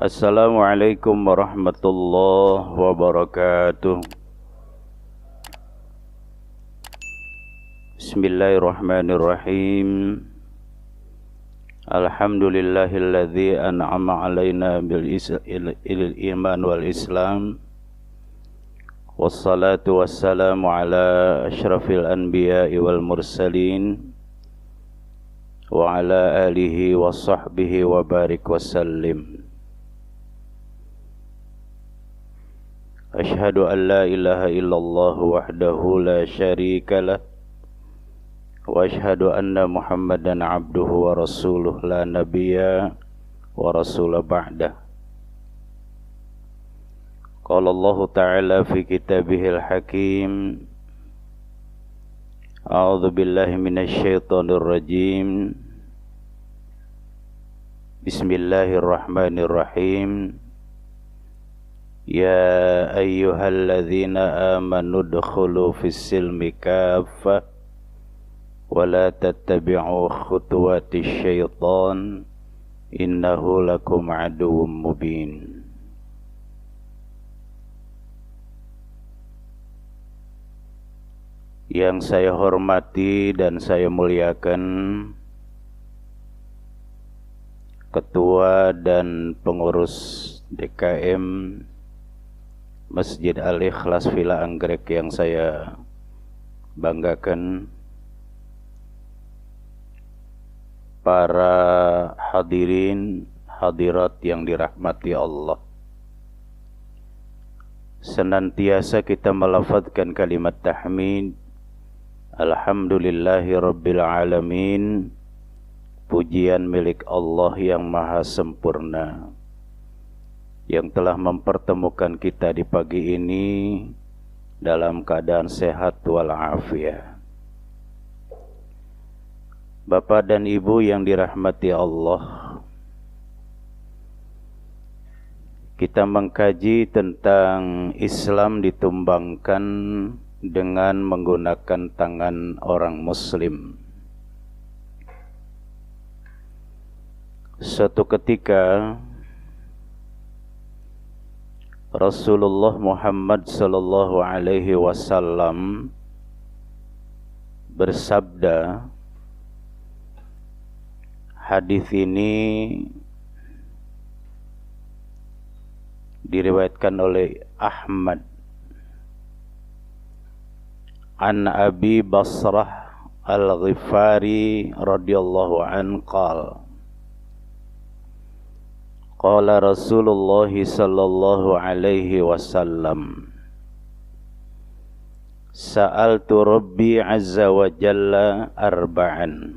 Assalamualaikum warahmatullahi wabarakatuh. Bismillahirrahmanirrahim. Alhamdulillahilladzi an'ama alaina bil iman wal islam. Wassalatu wassalamu ala asyrafil anbiya'i wal mursalin wa ala alihi wa sahbihi wa barik wasallim. Ashhadu an la ilaha illallah wahdahu la syarika lah wa ashhadu anna Muhammadan abduhu wa rasuluh la nabiyya wa rasula ba'dah. Qala Allah ta'ala fi kitabihil hakim. A'udzu billahi minasy syaithanir rajim. Bismillahirrahmanirrahim. Ya ayyuhalladzina amanu udkhulu fis silmi kaffah wa la tattabi'u khutuwatisy syaitan innahu lakum aduwwum mubin. Yang saya hormati dan saya muliakan Ketua dan pengurus DKM Masjid Al-Ikhlas Villa Anggrek yang saya banggakan, para hadirin hadirat yang dirahmati Allah. Senantiasa kita melafazkan kalimat tahmid, alhamdulillahi rabbil alamin. Pujian milik Allah yang maha sempurna, yang telah mempertemukan kita di pagi ini dalam keadaan sehat walafiat. Bapak dan Ibu yang dirahmati Allah, kita mengkaji tentang Islam ditumbangkan dengan menggunakan tangan orang Muslim. Suatu ketika Rasulullah Muhammad sallallahu alaihi wasallam bersabda, hadis ini diriwayatkan oleh Ahmad an Abi Basrah Al-Ghifari radhiyallahu an qala Rasulullah sallallahu alaihi wasallam, sa'altu Rabbi azza wa jalla arba'an.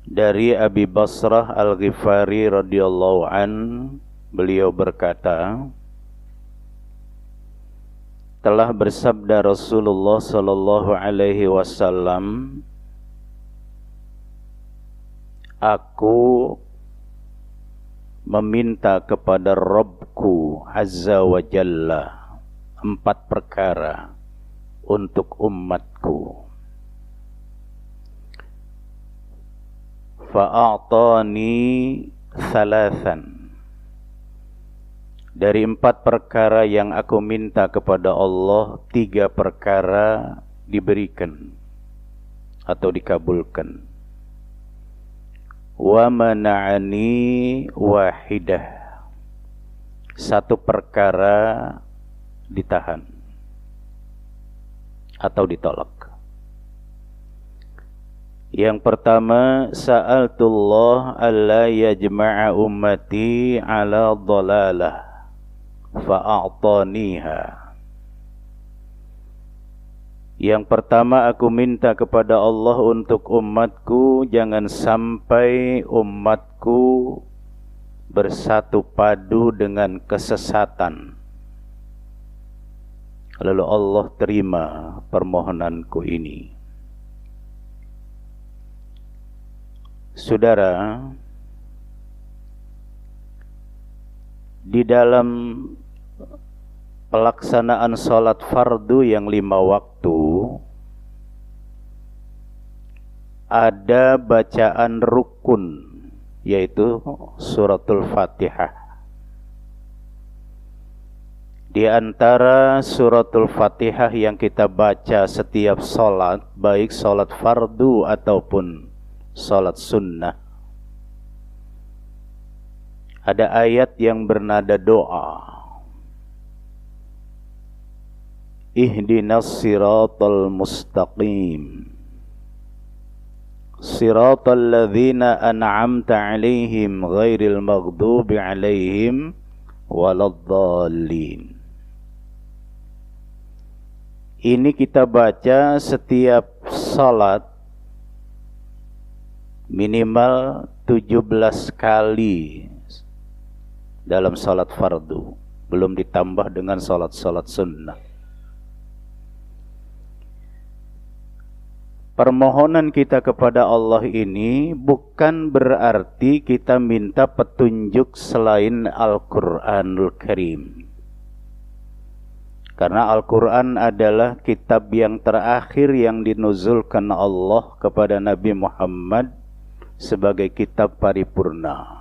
Dari Abi Basrah Al-Ghifari radhiyallahu an, beliau berkata, telah bersabda Rasulullah sallallahu alaihi wasallam, aku meminta kepada Rabbku Azza wa Jalla 4 perkara untuk umatku. Fa'atani thalathan. Dari 4 perkara yang aku minta kepada Allah, 3 perkara diberikan atau dikabulkan. Wa mana'ani wahidah. 1 perkara ditahan atau ditolak. Yang pertama, sa'altullah alla yajma'a ummati ala dhalalah fa'a'taniha. Yang pertama, aku minta kepada Allah untuk umatku, jangan sampai umatku bersatu padu dengan kesesatan. Lalu Allah terima permohonanku ini. Saudara, di dalam pelaksanaan sholat fardu yang 5 waktu, ada bacaan rukun yaitu suratul Fatihah. Di antara suratul Fatihah yang kita baca setiap sholat, baik sholat fardu ataupun sholat sunnah, ada ayat yang bernada doa. Ihdinas siratal mustaqim, siratal ladzina an'amta alaihim ghairil maghdubi alaihim waladdallin. Ini kita baca setiap salat minimal 17 kali dalam salat fardu, belum ditambah dengan salat-salat sunnah. Permohonan kita kepada Allah ini bukan berarti kita minta petunjuk selain Al-Quranul Karim. Karena Al-Quran adalah kitab yang terakhir yang dinuzulkan Allah kepada Nabi Muhammad sebagai kitab paripurna.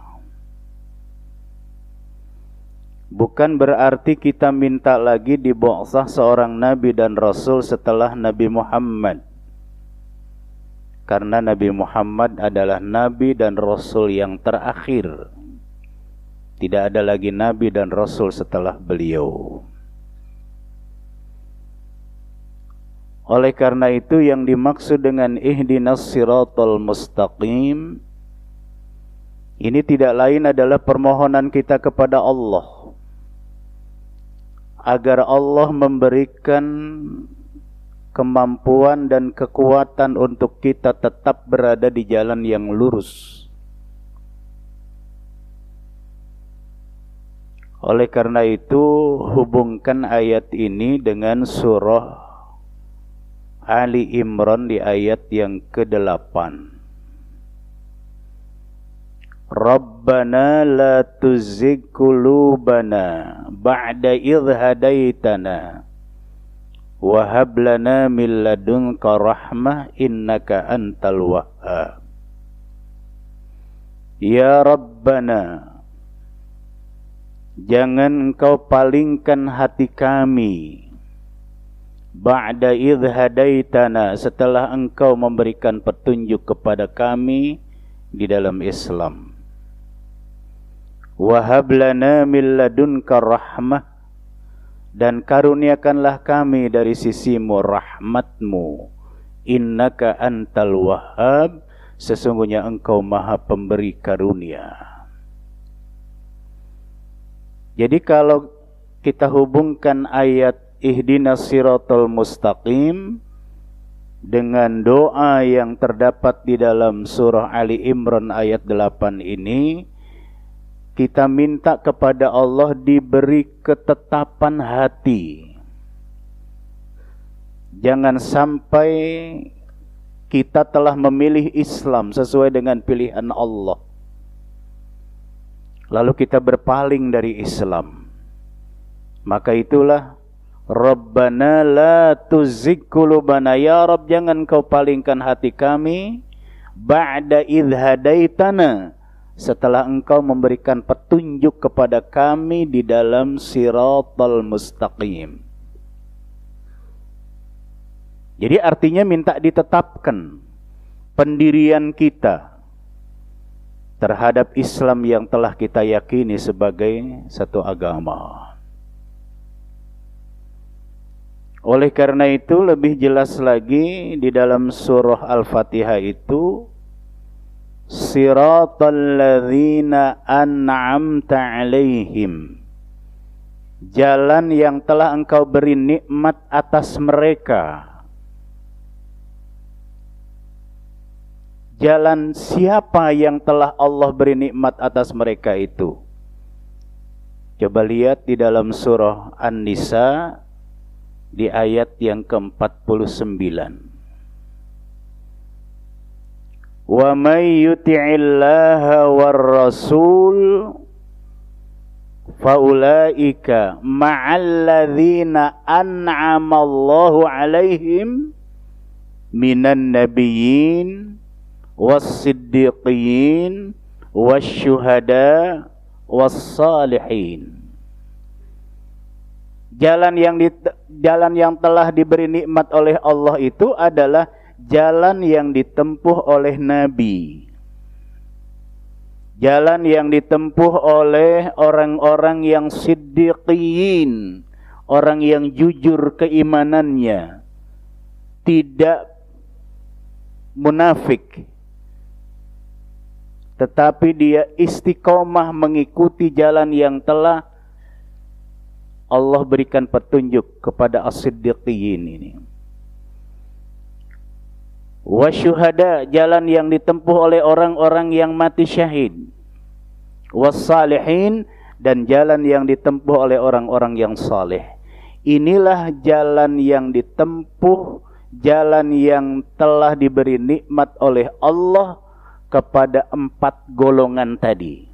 Bukan berarti kita minta lagi dibu'tsah seorang Nabi dan Rasul setelah Nabi Muhammad. Karena Nabi Muhammad adalah Nabi dan Rasul yang terakhir. Tidak ada lagi Nabi dan Rasul setelah beliau. Oleh karena itu yang dimaksud dengan ihdinas siratal mustaqim ini tidak lain adalah permohonan kita kepada Allah agar Allah memberikan kemampuan dan kekuatan untuk kita tetap berada di jalan yang lurus. Oleh karena itu hubungkan ayat ini dengan surah Ali Imran di ayat yang ke-8. Rabbana la tuzigh qulubana ba'da idh hadaitana wa hab lana min ladunka rahmah innaka antal wahhab. Ya Rabbana, jangan engkau palingkan hati kami ba'da idh hadaitana, setelah engkau memberikan petunjuk kepada kami di dalam Islam. Wa hab lana min ladunka rahmah, dan karuniakanlah kami dari sisimu rahmatmu. Innaka antal wahhab, sesungguhnya engkau maha pemberi karunia. Jadi kalau kita hubungkan ayat ihdinas siratal mustaqim dengan doa yang terdapat di dalam surah Ali Imran ayat 8 ini, kita minta kepada Allah diberi ketetapan hati. Jangan sampai kita telah memilih Islam sesuai dengan pilihan Allah, lalu kita berpaling dari Islam. Maka itulah Rabbana la tuzigh qulubana, ya Rabb, jangan kau palingkan hati kami ba'da idh hadaitana, setelah engkau memberikan petunjuk kepada kami di dalam siratal mustaqim. Jadi artinya minta ditetapkan pendirian kita terhadap Islam yang telah kita yakini sebagai satu agama. Oleh karena itu lebih jelas lagi di dalam surah Al-Fatihah itu, siratal ladzina an'amta alaihim, jalan yang telah engkau beri nikmat atas mereka. Jalan siapa yang telah Allah beri nikmat atas mereka itu? Coba lihat di dalam surah An-Nisa di ayat yang ke-49. Wa may yuti'illaha war rasul faulaika ma'al ladzina an'ama Allahu 'alaihim minan nabiyyin was-siddiqin wasyuhada wassalihin. Jalan yang telah diberi nikmat oleh Allah itu adalah jalan yang ditempuh oleh Nabi. Jalan yang ditempuh oleh orang-orang yang siddiqin, orang yang jujur keimanannya, tidak munafik, tetapi dia istiqomah mengikuti jalan yang telah Allah berikan petunjuk kepada as-siddiqin ini. Wasyuhada, jalan yang ditempuh oleh orang-orang yang mati syahid. Wassalihin, dan jalan yang ditempuh oleh orang-orang yang saleh. Inilah jalan yang ditempuh, jalan yang telah diberi nikmat oleh Allah kepada 4 golongan tadi.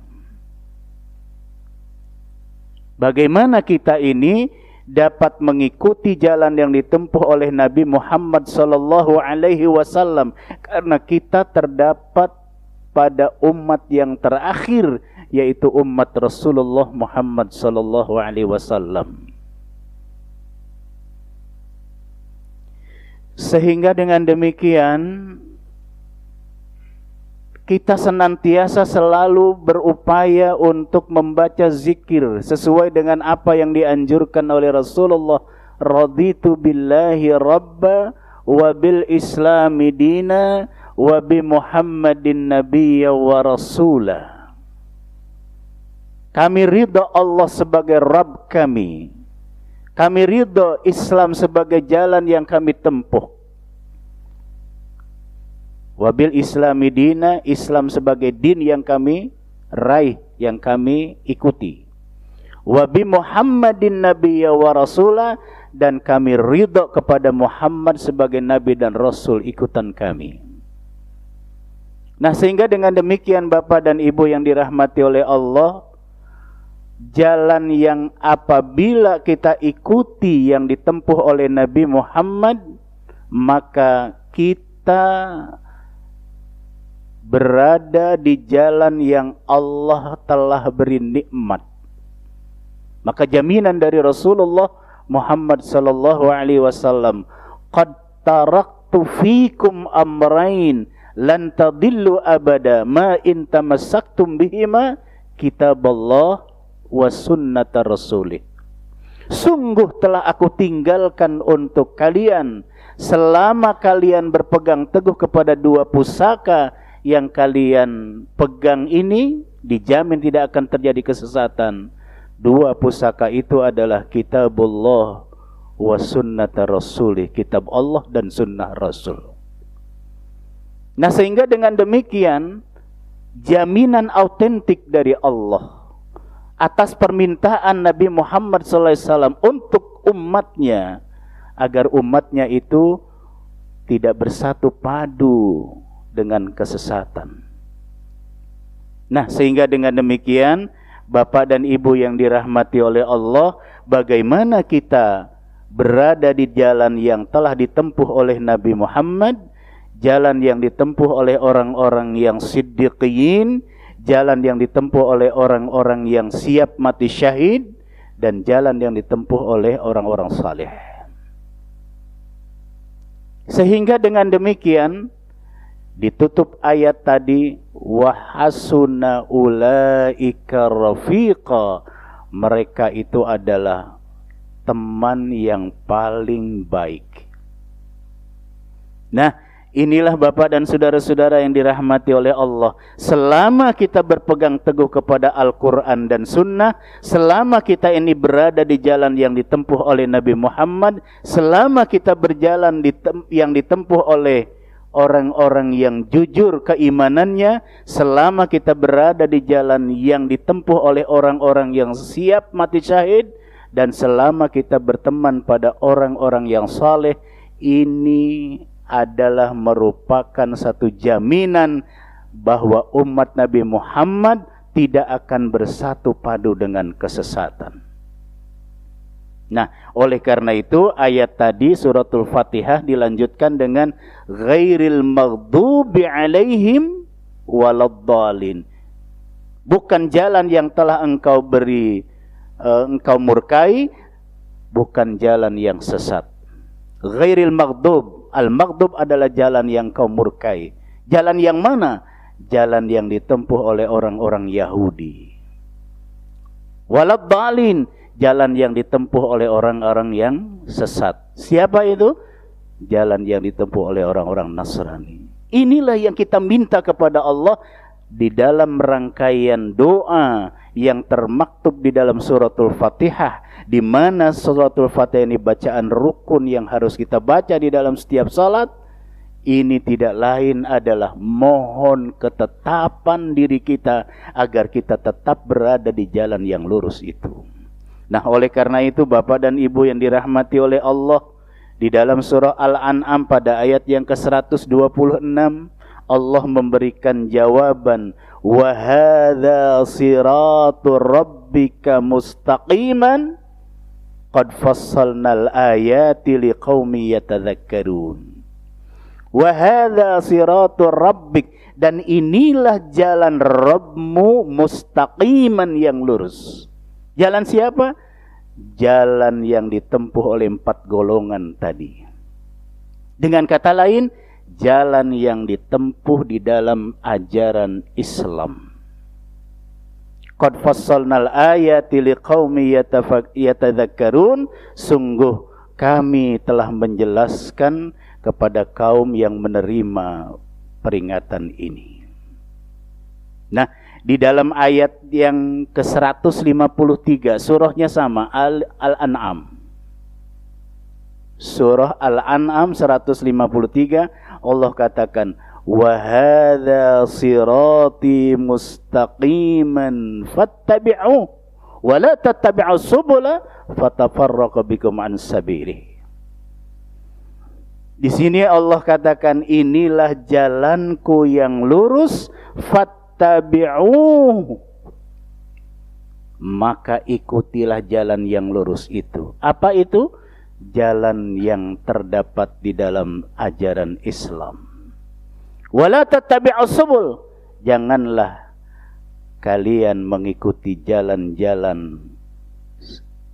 Bagaimana kita ini dapat mengikuti jalan yang ditempuh oleh Nabi Muhammad sallallahu alaihi wasallam? Karena kita terdapat pada umat yang terakhir, yaitu umat Rasulullah Muhammad sallallahu alaihi wasallam. Sehingga dengan demikian kita senantiasa selalu berupaya untuk membaca zikir sesuai dengan apa yang dianjurkan oleh Rasulullah. Raditu billahi rabba wa bil islami dina wa bi Muhammadin nabiyya wa rasulah. Kami ridha Allah sebagai Rabb kami. Kami ridha Islam sebagai jalan yang kami tempuh. Wabil islami dina, Islam sebagai din yang kami raih, yang kami ikuti. Wabi Muhammadin nabiyya wa rasulah, dan kami ridha kepada Muhammad sebagai nabi dan rasul ikutan kami. Nah, sehingga dengan demikian Bapak dan Ibu yang dirahmati oleh Allah, jalan yang apabila kita ikuti yang ditempuh oleh Nabi Muhammad, maka kita berada di jalan yang Allah telah beri nikmat. Maka jaminan dari Rasulullah Muhammad sallallahu alaihi wasallam, qad taraktu fikum amrayn lan tadillu abada ma in tamassaktum bihima kitaballah wa sunnata rasulih. Sungguh telah aku tinggalkan untuk kalian selama kalian berpegang teguh kepada 2 pusaka yang kalian pegang ini, dijamin tidak akan terjadi kesesatan. 2 pusaka itu adalah kitabullah wa sunnata rasulih, kitab Allah dan sunnah Rasul. Nah, sehingga dengan demikian jaminan autentik dari Allah atas permintaan Nabi Muhammad SAW untuk umatnya, agar umatnya itu tidak bersatu padu dengan kesesatan. Nah, sehingga dengan demikian Bapak dan Ibu yang dirahmati oleh Allah, bagaimana kita berada di jalan yang telah ditempuh oleh Nabi Muhammad, jalan yang ditempuh oleh orang-orang yang siddiqin, jalan yang ditempuh oleh orang-orang yang siap mati syahid, dan jalan yang ditempuh oleh orang-orang saleh. Sehingga dengan demikian ditutup ayat tadi, wa hasuna ulaika rafiqa, mereka itu adalah teman yang paling baik. Nah, inilah Bapak dan saudara-saudara yang dirahmati oleh Allah. Selama kita berpegang teguh kepada Al-Quran dan Sunnah, selama kita ini berada di jalan yang ditempuh oleh Nabi Muhammad, selama kita berjalan yang ditempuh oleh orang-orang yang jujur keimanannya, selama kita berada di jalan yang ditempuh oleh orang-orang yang siap mati syahid, dan selama kita berteman pada orang-orang yang saleh, ini adalah merupakan satu jaminan bahwa umat Nabi Muhammad tidak akan bersatu padu dengan kesesatan. Nah, oleh karena itu ayat tadi suratul Fatihah dilanjutkan dengan ghairil maghdubi alaihim waladdallin. bukan jalan yang telah engkau engkau murkai, bukan jalan yang sesat. Ghairil maghdub. Al-maghdub adalah jalan yang kau murkai. Jalan yang mana? Jalan yang ditempuh oleh orang-orang Yahudi. Waladhdallin, jalan yang ditempuh oleh orang-orang yang sesat. Siapa itu? Jalan yang ditempuh oleh orang-orang Nasrani. Inilah yang kita minta kepada Allah di dalam rangkaian doa yang termaktub di dalam suratul Fatihah, di mana suratul Fatihah ini bacaan rukun yang harus kita baca di dalam setiap salat. Ini tidak lain adalah mohon ketetapan diri kita agar kita tetap berada di jalan yang lurus itu. Nah, oleh karena itu Bapak dan Ibu yang dirahmati oleh Allah, di dalam surah Al-An'am pada ayat yang ke-126 Allah memberikan jawaban, wa hadza siratur rabbika mustaqiman qad fassalnal ayati liqaumi yatadzakkarun. Wa hadza siratur rabbik, dan inilah jalan Rabbmu mustaqiman yang lurus. Jalan siapa? Jalan yang ditempuh oleh 4 golongan tadi. Dengan kata lain, jalan yang ditempuh di dalam ajaran Islam. Qad fassalnal ayati liqaumi yatadzakkarun, sungguh kami telah menjelaskan kepada kaum yang menerima peringatan ini. Nah, di dalam ayat yang ke-153, surahnya sama, Al-An'am. Surah Al-An'am 153, Allah katakan, wa hadza sirati mustaqiman fattabi'u wa la tattabi'us subula fatafarraqu bikum an sabilihi. Di sini Allah katakan, inilah jalanku yang lurus, fattabi'uhu, maka ikutilah jalan yang lurus itu. Apa itu? Jalan yang terdapat di dalam ajaran Islam. Wala tattabi'us subul, janganlah kalian mengikuti jalan-jalan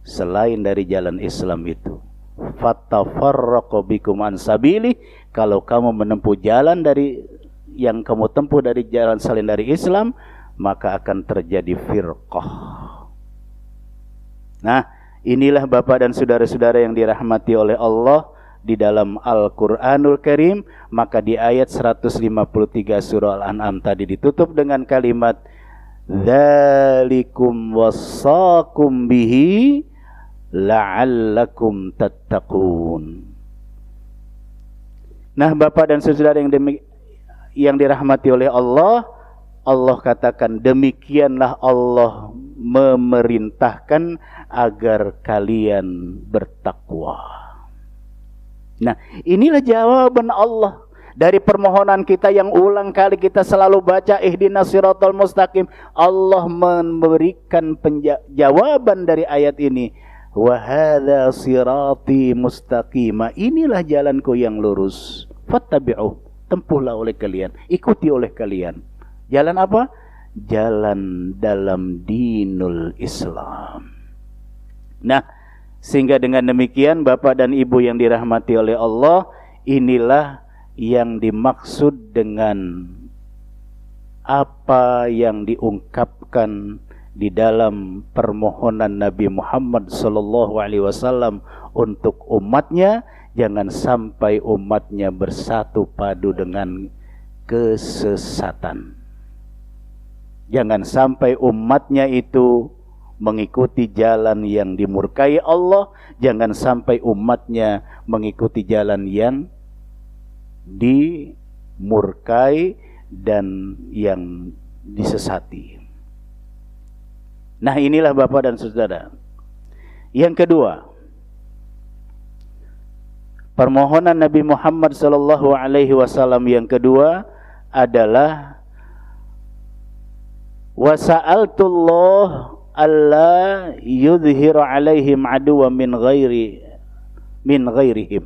selain dari jalan Islam itu. Fatafarraqu bikum an sabili, kalau kamu menempuh jalan dari yang kamu tempuh dari jalan selain dari Islam, maka akan terjadi firqah. Nah, inilah Bapak dan saudara-saudara yang dirahmati oleh Allah di dalam Al-Qur'anul Karim. Maka di ayat 153 surah Al-An'am tadi ditutup dengan kalimat dzalikum wassaqum bihi la'allakum tattaqun. Nah, Bapak dan saudara yang dirahmati oleh Allah, Allah katakan demikianlah Allah memerintahkan agar kalian bertakwa. Nah, inilah jawaban Allah dari permohonan kita yang ulang kali kita selalu baca ihdinas siratal mustaqim. Allah memberikan jawaban dari ayat ini. Wa hadza sirati mustaqima, inilah jalanku yang lurus. Fattabi'u, tempuhlah oleh kalian, ikuti oleh kalian. Jalan apa? Jalan dalam dinul Islam. Nah, sehingga dengan demikian Bapak dan Ibu yang dirahmati oleh Allah, inilah yang dimaksud dengan apa yang diungkapkan di dalam permohonan Nabi Muhammad SAW untuk umatnya, jangan sampai umatnya bersatu padu dengan kesesatan. Jangan sampai umatnya itu mengikuti jalan yang dimurkai Allah, jangan sampai umatnya mengikuti jalan yang dimurkai dan yang disesati. Nah, inilah Bapak dan Saudara. Yang kedua, permohonan Nabi Muhammad SAW yang kedua adalah wasa'altullah alla yudhhiru alaihim aduwa min ghairihim.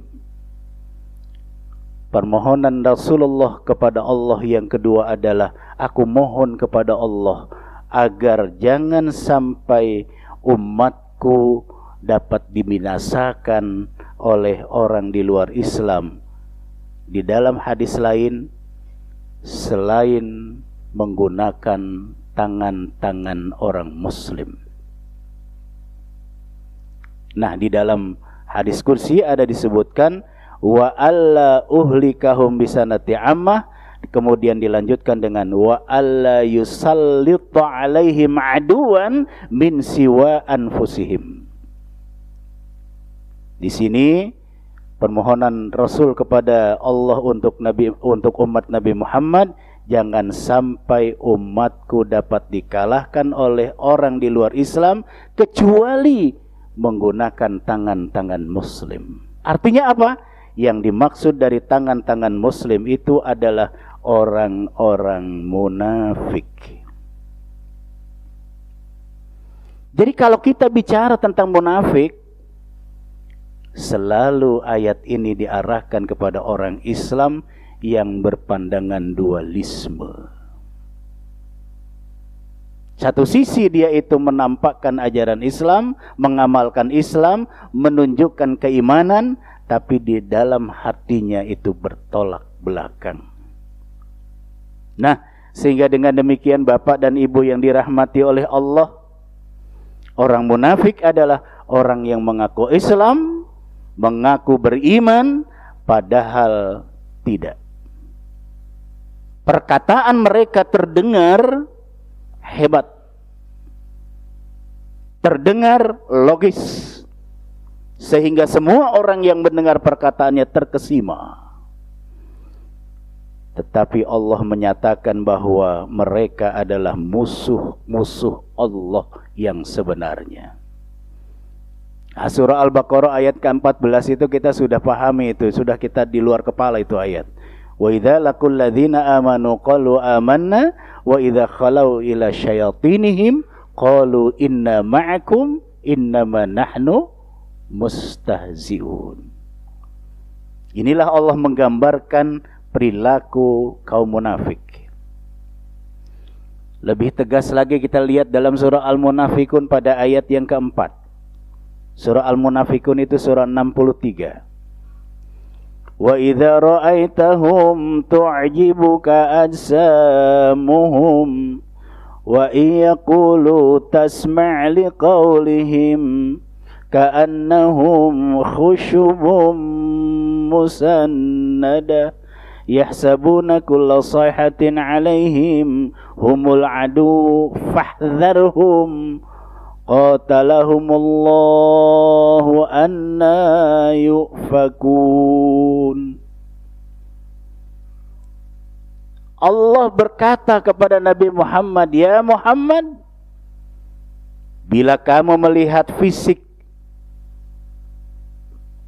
Permohonan Rasulullah kepada Allah yang kedua adalah, aku mohon kepada Allah agar jangan sampai umatku dapat dibinasakan oleh orang di luar Islam. Di dalam hadis lain, selain menggunakan tangan-tangan orang muslim. Nah, di dalam hadis kursi ada disebutkan wa alla uhlikahum bisanati ammah, kemudian dilanjutkan dengan wa alla yusallitu alaihim aduwan min siwa anfusihim. Di sini permohonan Rasul kepada Allah untuk umat Nabi Muhammad, jangan sampai umatku dapat dikalahkan oleh orang di luar Islam kecuali menggunakan tangan-tangan muslim. Artinya apa? Yang dimaksud dari tangan-tangan muslim itu adalah orang-orang munafik. Jadi kalau kita bicara tentang munafik, selalu ayat ini diarahkan kepada orang Islam yang berpandangan dualisme. Satu sisi dia itu menampakkan ajaran Islam, mengamalkan Islam, menunjukkan keimanan, tapi di dalam hatinya itu bertolak belakang. Nah, sehingga dengan demikian Bapak dan Ibu yang dirahmati oleh Allah, orang munafik adalah orang yang mengaku Islam, mengaku beriman, padahal tidak. Perkataan mereka terdengar hebat, terdengar logis, sehingga semua orang yang mendengar perkataannya terkesima. Tetapi Allah menyatakan bahwa mereka adalah musuh-musuh Allah yang sebenarnya. Surah Al-Baqarah ayat ke-14 itu kita sudah pahami, itu sudah kita di luar kepala itu ayat. Wa idza laqul ladzina amanu qalu amanna wa idza khalau ila syayatinihim qalu inna ma'akum innama nahnu mustahzi'un. Inilah Allah menggambarkan perilaku kaum munafik. Lebih tegas lagi kita lihat dalam surah Al-Munafikun pada ayat yang keempat. Surah Al-Munafikun itu surah 63. Wa idza ra'aitahum tu'jibuka ajsamuhum wa yaqulu tasma' liqaulihim ka'annahum khushubun musannada yahsabuna kulla sayhatin 'alaihim humul adu fahdharhum qatalahumullahu anna yufakun. Allah berkata kepada Nabi Muhammad, ya Muhammad, bila kamu melihat fisik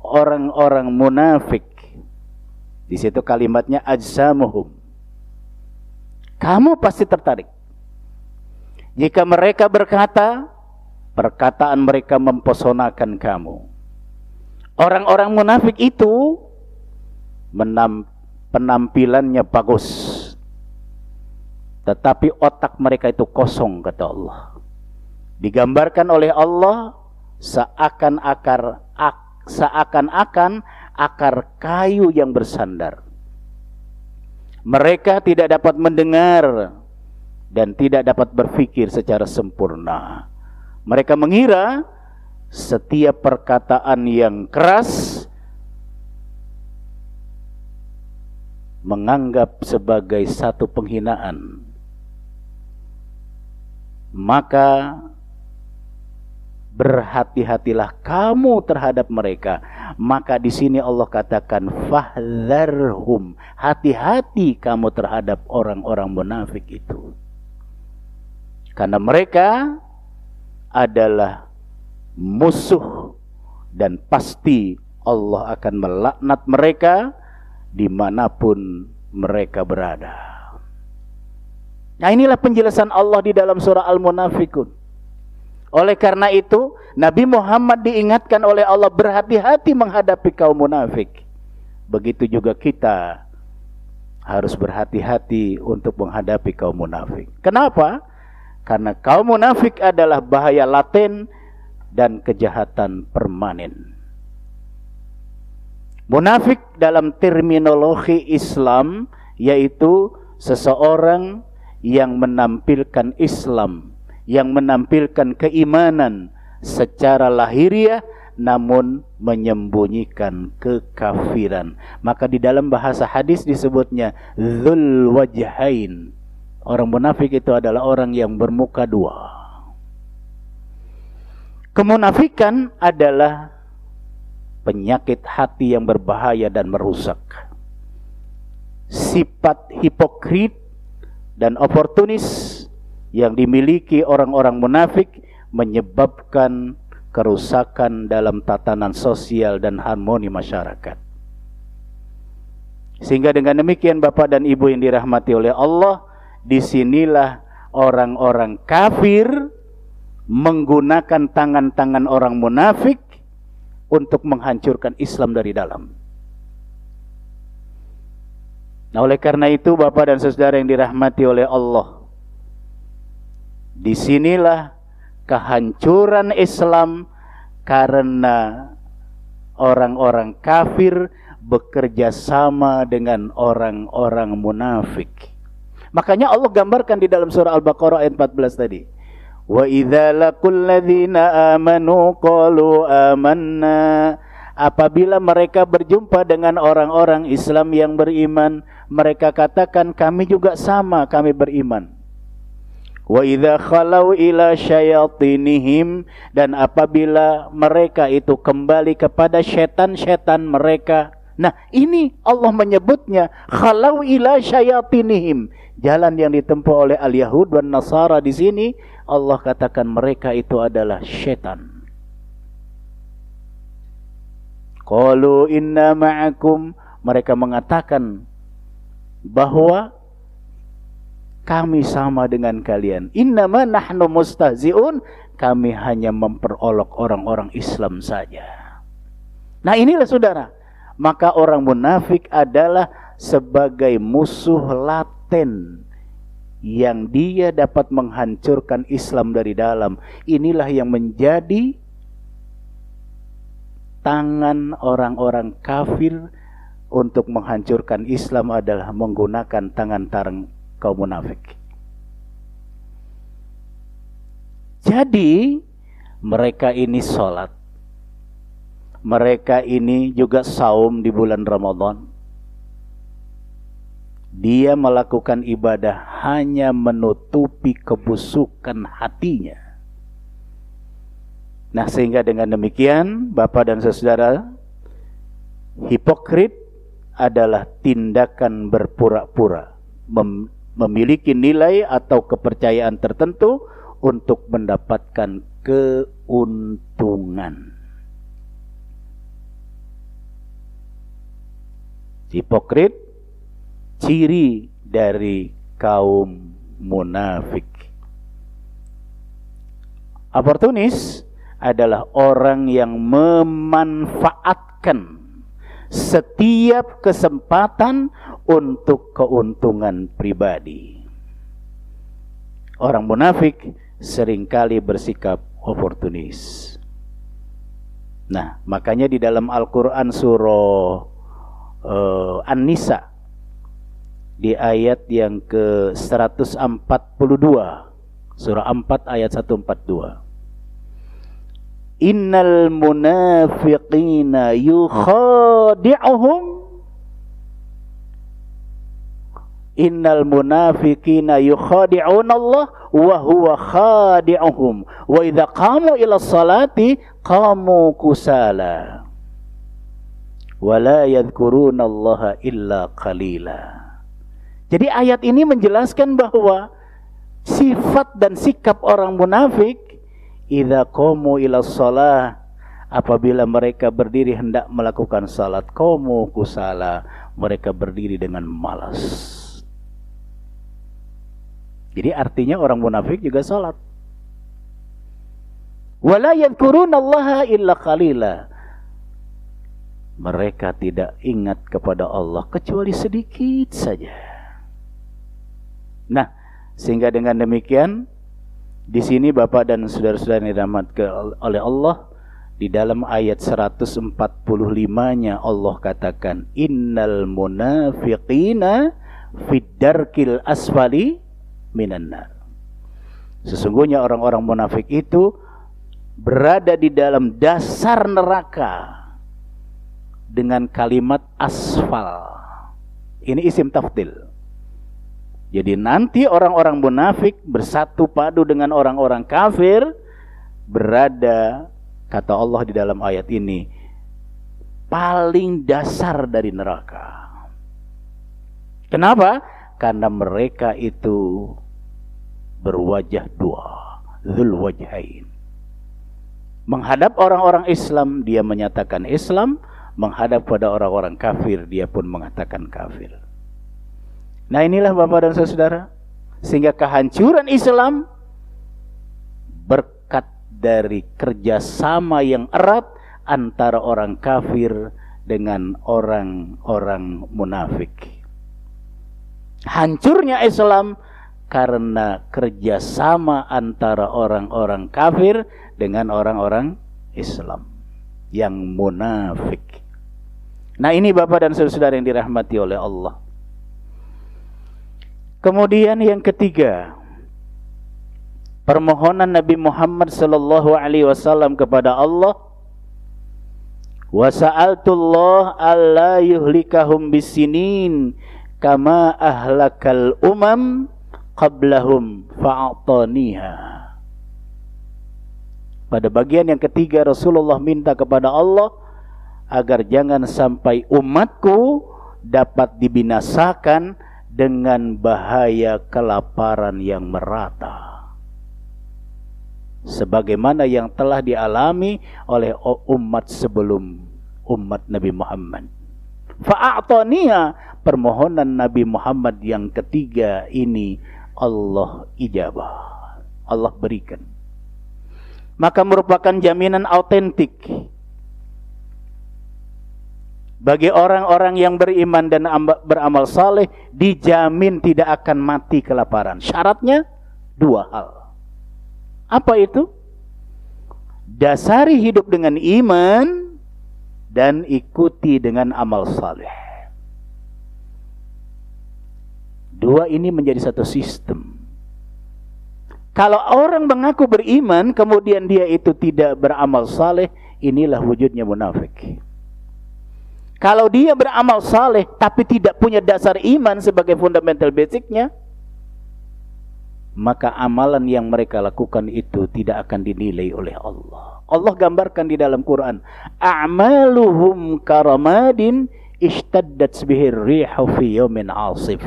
orang-orang munafik, di situ kalimatnya ajsamuhum, kamu pasti tertarik. Jika mereka berkata, perkataan mereka mempesonakan kamu. Orang-orang munafik itu penampilannya bagus, tetapi otak mereka itu kosong, kata Allah. Digambarkan oleh Allah seakan-akan akar kayu yang bersandar. Mereka tidak dapat mendengar dan tidak dapat berpikir secara sempurna. Mereka mengira setiap perkataan yang keras menganggap sebagai satu penghinaan. Maka berhati-hatilah kamu terhadap mereka. Maka di sini Allah katakan fahdharhum, hati-hati kamu terhadap orang-orang munafik itu. Karena mereka adalah musuh dan pasti Allah akan melaknat mereka dimanapun mereka berada. Nah, inilah penjelasan Allah di dalam surah Al-Munafikun. Oleh karena itu Nabi Muhammad diingatkan oleh Allah berhati-hati menghadapi kaum munafik. Begitu juga kita harus berhati-hati untuk menghadapi kaum munafik. Kenapa? Karena kaum munafik adalah bahaya laten dan kejahatan permanen. Munafik dalam terminologi Islam yaitu seseorang yang menampilkan Islam, yang menampilkan keimanan secara lahiriah namun menyembunyikan kekafiran. Maka di dalam bahasa hadis disebutnya dzul wajhain. Orang munafik itu adalah orang yang bermuka dua. Kemunafikan adalah penyakit hati yang berbahaya dan merusak. Sifat hipokrit dan oportunis yang dimiliki orang-orang munafik menyebabkan kerusakan dalam tatanan sosial dan harmoni masyarakat. Sehingga dengan demikian Bapak dan Ibu yang dirahmati oleh Allah, disinilah orang-orang kafir menggunakan tangan-tangan orang munafik untuk menghancurkan Islam dari dalam. Nah, oleh karena itu Bapak dan saudara yang dirahmati oleh Allah, disinilah kehancuran Islam karena orang-orang kafir bekerja sama dengan orang-orang munafik. Makanya Allah gambarkan di dalam surah Al-Baqarah ayat 14 tadi. Wa idza laqul ladzina amanu qalu amanna. Apabila mereka berjumpa dengan orang-orang Islam yang beriman, mereka katakan kami juga sama, kami beriman. Wa idza khalau ila syayatinihim, dan apabila mereka itu kembali kepada setan-setan mereka. Nah, ini Allah menyebutnya khalau ila syayatinihim. Jalan yang ditempuh oleh al-Yahud dan Nasara di sini Allah katakan mereka itu adalah setan. Qalu inna ma'akum, mereka mengatakan bahwa kami sama dengan kalian. Innama nahnu mustahzi'un, kami hanya memperolok orang-orang Islam saja. Nah, inilah saudara, maka orang munafik adalah sebagai musuh laten yang dia dapat menghancurkan Islam dari dalam. Inilah yang menjadi tangan orang-orang kafir untuk menghancurkan Islam adalah menggunakan tangan kaum munafik. Jadi mereka ini sholat, mereka ini juga saum di bulan Ramadan. Dia melakukan ibadah hanya menutupi kebusukan hatinya. Nah, sehingga dengan demikian Bapak dan saudara, hipokrit adalah tindakan berpura-pura, memiliki nilai atau kepercayaan tertentu untuk mendapatkan keuntungan. Hipokrit ciri dari kaum munafik. Oportunis adalah orang yang memanfaatkan setiap kesempatan untuk keuntungan pribadi. Orang munafik seringkali bersikap oportunis. Nah, makanya di dalam Al-Quran surah An-Nisa di ayat yang ke-142, surah 4 ayat 142. Innal munafiqina yukhadi'uhum Innal munafiqina yukhadi'una Allah wa huwa khadi'uhum wa idza qamu ila sholati qamu kusala wa la yadhkuruna Allah illa qalila. Jadi ayat ini menjelaskan bahwa sifat dan sikap orang munafik, idza qamu ila shalah, apabila mereka berdiri hendak melakukan salat, qamu kusala, mereka berdiri dengan malas. Jadi artinya orang munafik juga salat. Wala yadhkurunallaha illa qalila. Mereka tidak ingat kepada Allah kecuali sedikit saja. Nah, sehingga dengan demikian Di sini Bapak dan saudara-saudara yang dirahmati oleh Allah, di dalam ayat 145-nya Allah katakan, innal munafiqina fid darkil asfali minan nar. Sesungguhnya orang-orang munafik itu berada di dalam dasar neraka dengan kalimat asfal. Ini isim tafdil. Jadi nanti orang-orang munafik bersatu padu dengan orang-orang kafir, berada, kata Allah di dalam ayat ini, paling dasar dari neraka. Kenapa? Karena mereka itu berwajah dua, dzul wajhain. Menghadap orang-orang Islam, dia menyatakan Islam. Menghadap pada orang-orang kafir, dia pun mengatakan kafir. Nah inilah Bapak dan saudara, sehingga kehancuran Islam berkat dari kerjasama yang erat antara orang kafir dengan orang-orang munafik. Hancurnya Islam karena kerjasama antara orang-orang kafir dengan orang-orang Islam yang munafik. Nah ini Bapak dan saudara yang dirahmati oleh Allah. Kemudian yang ketiga, permohonan Nabi Muhammad sallallahu alaihi wasallam kepada Allah, wa sa'altullah alla yuhlikahum bisinin kama ahlakal umam qablahum fa'ataniha. Pada bagian yang ketiga Rasulullah minta kepada Allah agar jangan sampai umatku dapat dibinasakan dengan bahaya kelaparan yang merata, sebagaimana yang telah dialami oleh umat sebelum umat Nabi Muhammad. Fa'ataniha, permohonan Nabi Muhammad yang ketiga ini Allah ijabah, Allah berikan. Maka merupakan jaminan autentik bagi orang-orang yang beriman dan beramal saleh, dijamin tidak akan mati kelaparan. Syaratnya dua hal. Apa itu? Dasari hidup dengan iman dan ikuti dengan amal saleh. Dua ini menjadi satu sistem. Kalau orang mengaku beriman kemudian dia itu tidak beramal saleh, inilah wujudnya munafik. Kalau dia beramal saleh tapi tidak punya dasar iman sebagai fundamental basicnya, maka amalan yang mereka lakukan itu tidak akan dinilai oleh Allah. Allah gambarkan di dalam Quran, a'maluhum karamadin ishtaddat bihir rihu fi yawmin 'asif.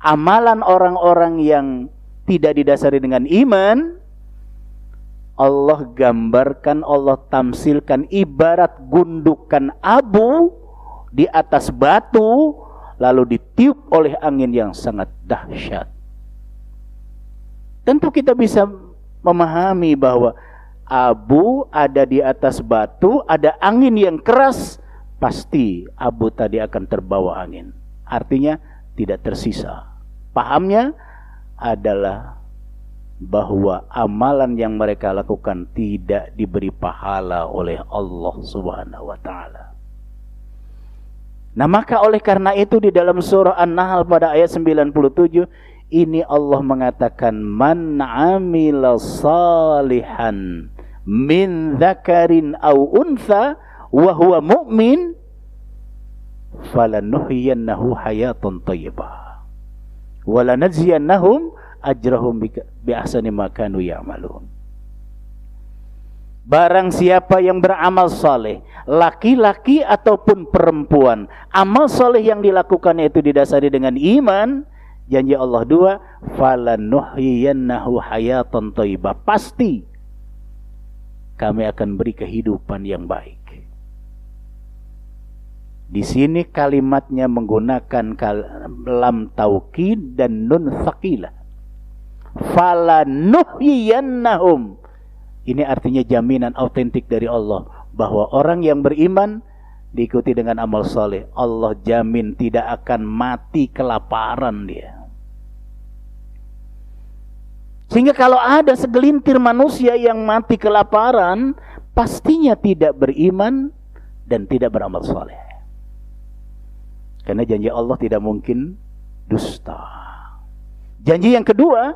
Amalan orang-orang yang tidak didasari dengan iman, Allah gambarkan, Allah tamsilkan ibarat gundukan abu di atas batu lalu ditiup oleh angin yang sangat dahsyat. Tentu kita bisa memahami bahwa abu ada di atas batu, ada angin yang keras, pasti abu tadi akan terbawa angin. Artinya tidak tersisa. Pahamnya adalah bahwa amalan yang mereka lakukan tidak diberi pahala oleh Allah Subhanahu wa taala. Nah, maka oleh karena itu di dalam surah An-Nahl pada ayat 97 ini Allah mengatakan, man 'amila salihan min dzakarin aw untha wa huwa mu'min falanuhyiyannahu hayatan thayyibah wa lanajziyannahum ajrahum bi ahsani ma kanu ya'malun. Barang siapa yang beramal saleh, laki-laki ataupun perempuan, amal saleh yang dilakukannya itu didasari dengan iman, janji Allah dua, falanuhyiyannahu hayatan thayyibah, pasti kami akan beri kehidupan yang baik. Di sini kalimatnya menggunakan lam taukid dan nun tsaqilah. Falanuhyiyannahum. Ini artinya jaminan autentik dari Allah bahwa orang yang beriman diikuti dengan amal saleh, Allah jamin tidak akan mati kelaparan dia. Sehingga kalau ada segelintir manusia yang mati kelaparan, pastinya tidak beriman dan tidak beramal soleh. Karena janji Allah tidak mungkin dusta. Janji yang kedua,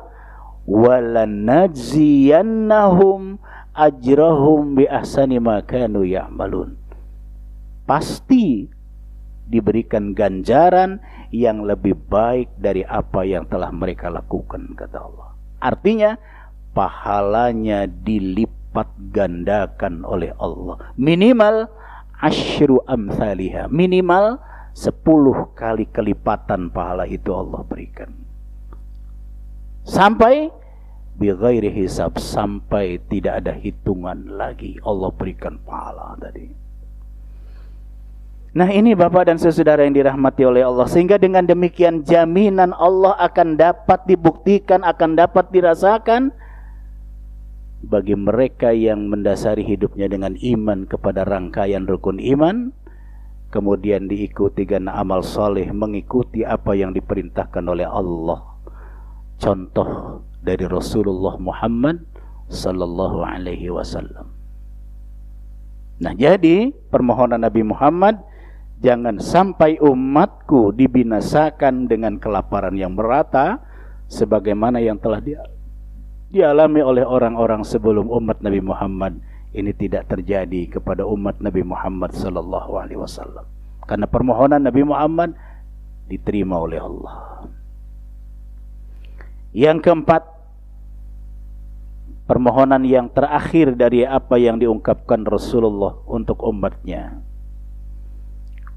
walanajziyannahum ajrahum bi ahsani ma kanu ya'malun. Pasti diberikan ganjaran yang lebih baik dari apa yang telah mereka lakukan, kata Allah. Artinya pahalanya dilipat gandakan oleh Allah. Minimal asyru amthaliha, minimal 10 kali kelipatan pahala itu Allah berikan. Sampai bighairi hisab, sampai tidak ada hitungan lagi Allah berikan pahala tadi. Nah, ini Bapak dan saudara yang dirahmati oleh Allah. Sehingga dengan demikian jaminan Allah akan dapat dibuktikan, akan dapat dirasakan bagi mereka yang mendasari hidupnya dengan iman kepada rangkaian rukun iman, kemudian diikuti dengan amal soleh, mengikuti apa yang diperintahkan oleh Allah. Contoh dari Rasulullah Muhammad sallallahu alaihi wasallam. Nah, jadi permohonan Nabi Muhammad, jangan sampai umatku dibinasakan dengan kelaparan yang merata sebagaimana yang telah dialami oleh orang-orang sebelum umat Nabi Muhammad. Ini tidak terjadi kepada umat Nabi Muhammad sallallahu alaihi wasallam. Karena permohonan Nabi Muhammad diterima oleh Allah. Yang keempat, permohonan yang terakhir dari apa yang diungkapkan Rasulullah untuk umatnya.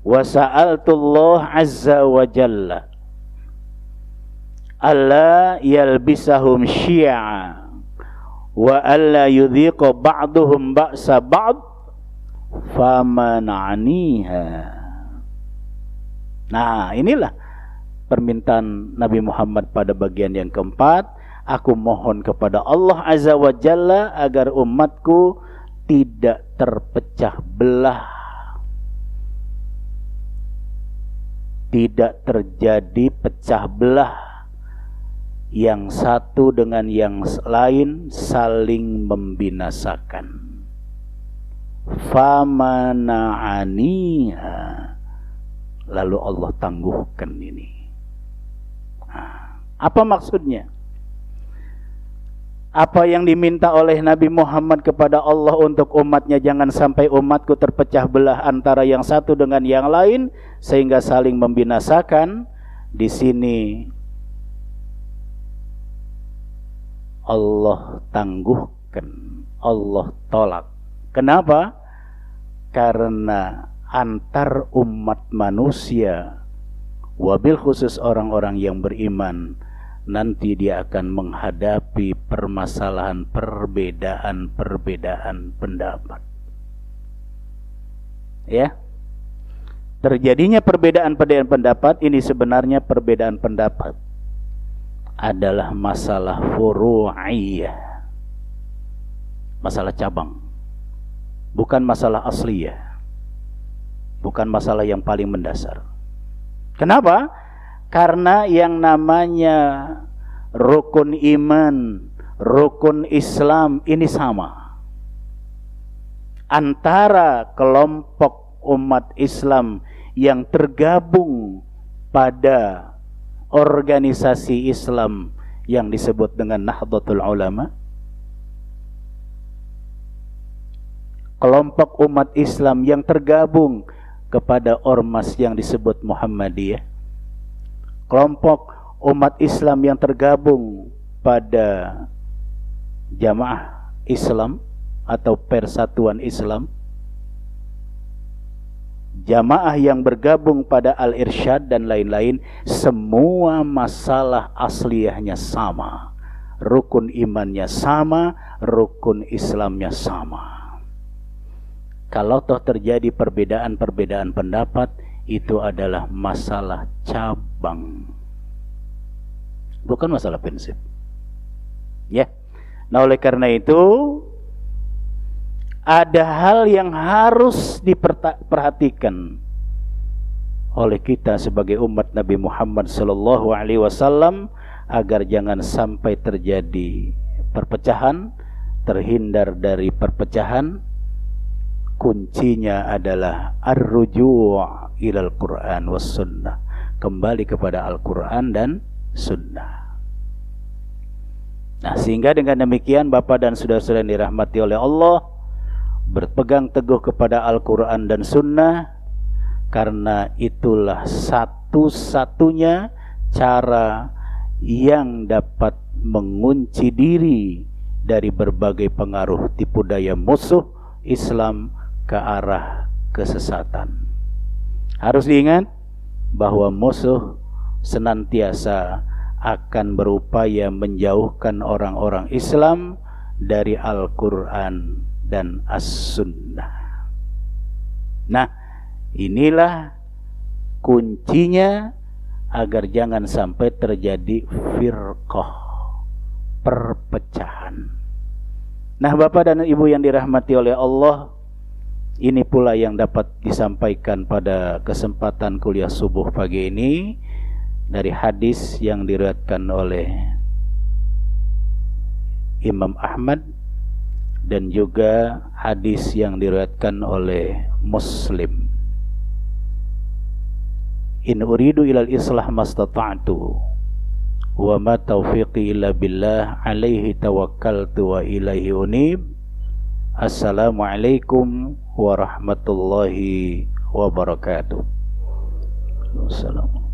Wa sa'altullah azza wa jalla alla yalbisahum syi'a wa alla yudhiqa ba'duhum ba'sa ba'd famana'aniha. Nah, inilah permintaan Nabi Muhammad pada bagian yang keempat. Aku mohon kepada Allah azza wa jalla agar umatku tidak terpecah belah, tidak terjadi pecah belah yang satu dengan yang lain saling membinasakan. Famana'aniha, lalu Allah tangguhkan ini. Apa maksudnya? Apa yang diminta oleh Nabi Muhammad kepada Allah untuk umatnya, jangan sampai umatku terpecah belah antara yang satu dengan yang lain sehingga saling membinasakan. Di sini Allah tangguhkan, Allah tolak. Kenapa? Karena antar umat manusia, wabil khusus orang-orang yang beriman, nanti dia akan menghadapi permasalahan perbedaan pendapat. Ya, terjadinya perbedaan pendapat ini sebenarnya perbedaan pendapat adalah masalah furu'iyah, masalah cabang, bukan masalah asliyah, bukan masalah yang paling mendasar. Kenapa? Karena yang namanya rukun iman, rukun Islam ini sama antara kelompok umat Islam yang tergabung pada organisasi Islam yang disebut dengan Nahdlatul Ulama, kelompok umat Islam yang tergabung kepada ormas yang disebut Muhammadiyah, kelompok umat Islam yang tergabung pada Jamaah Islam atau Persatuan Islam, jamaah yang bergabung pada Al-Irsyad dan lain-lain, semua masalah asliyahnya sama, rukun imannya sama, rukun Islamnya sama. Kalau toh terjadi perbedaan pendapat, itu adalah masalah cabang, bukan masalah prinsip. Ya. Nah, oleh karena itu ada hal yang harus diperhatikan oleh kita sebagai umat Nabi Muhammad sallallahu alaihi wasallam agar jangan sampai terjadi perpecahan, terhindar dari perpecahan, kuncinya adalah ar-ruju' ilal Qur'an was sunnah, kembali kepada Al-Quran dan sunnah. Nah, sehingga dengan demikian Bapak dan saudara-saudara yang dirahmati oleh Allah, berpegang teguh kepada Al-Quran dan sunnah, karena itulah satu-satunya cara yang dapat mengunci diri dari berbagai pengaruh tipu daya musuh Islam ke arah kesesatan. Harus diingat bahwa musuh senantiasa akan berupaya menjauhkan orang-orang Islam dari Al-Quran dan As-Sunnah. Nah, inilah kuncinya agar jangan sampai terjadi firqah, perpecahan. Nah, Bapak dan Ibu yang dirahmati oleh Allah, ini pula yang dapat disampaikan pada kesempatan kuliah subuh pagi ini dari hadis yang diriwayatkan oleh Imam Ahmad dan juga hadis yang diriwayatkan oleh Muslim. In uridu ilal islah mastata'tu wa ma taufiqi illa billah alaihi tawakkaltu wa ilaihi unib. Assalamualaikum warahmatullahi wabarakatuh. Assalamualaikum.